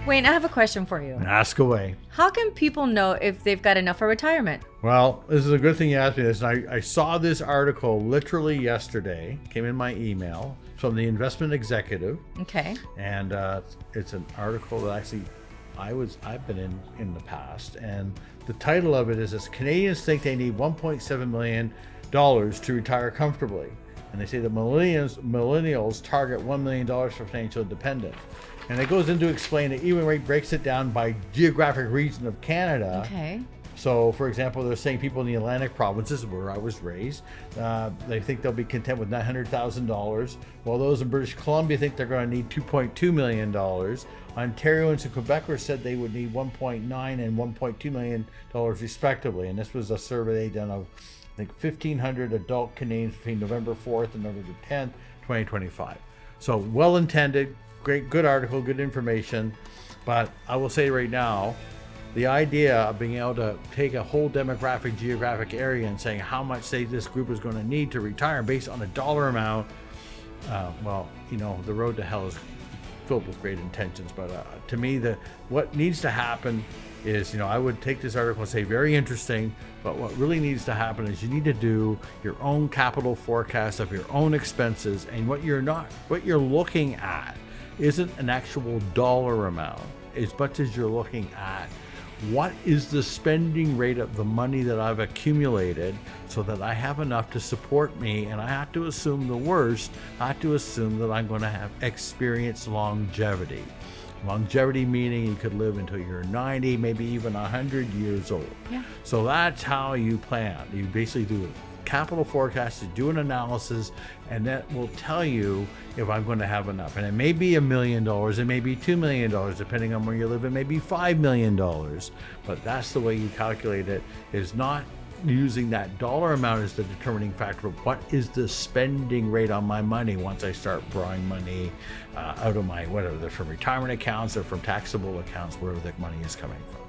Wayne, I have a question for you. Ask away. How can people know if they've got enough for retirement? Well, this is a good thing you asked me this. I saw this article literally yesterday, came in my email from the Investment Executive. Okay. And it's an article that actually I've been in the past. And the title of it is Canadians think they need $1.7 million to retire comfortably. And they say that millennials target $1 million for financial independence. And it goes into explain it, even rate breaks it down by geographic region of Canada. Okay. So, for example, they're saying people in the Atlantic provinces, where I was raised, they think they'll be content with $900,000, while those in British Columbia think they're going to need $2.2 million. Ontarians and Quebecers said they would need $1.9 and $1.2 million respectively. And this was a survey done of, I think, 1,500 adult Canadians between November 4th and November 10th, 2025. So, well-intended, good article, good information. But I will say right now, the idea of being able to take a whole demographic, geographic area and saying how much this group is going to need to retire based on a dollar amount, the road to hell is filled with great intentions. But to me, what needs to happen is, I would take this article and say very interesting, but what really needs to happen is you need to do your own capital forecast of your own expenses, and what you're looking at isn't an actual dollar amount as much as you're looking at what is the spending rate of the money that I've accumulated so that I have enough to support me. And I have to assume the worst. I have to assume that I'm going to have experienced longevity. Longevity meaning you could live until you're 90, maybe even 100 years old. Yeah. So that's how you plan. You basically do a capital forecast, you do an analysis, and that will tell you if I'm going to have enough. And it may be $1 million, it may be $2 million, depending on where you live, it may be $5 million. But that's the way you calculate it, is not using that dollar amount as the determining factor of what is the spending rate on my money once I start drawing money out of my, whether they're from retirement accounts or from taxable accounts, wherever the money is coming from.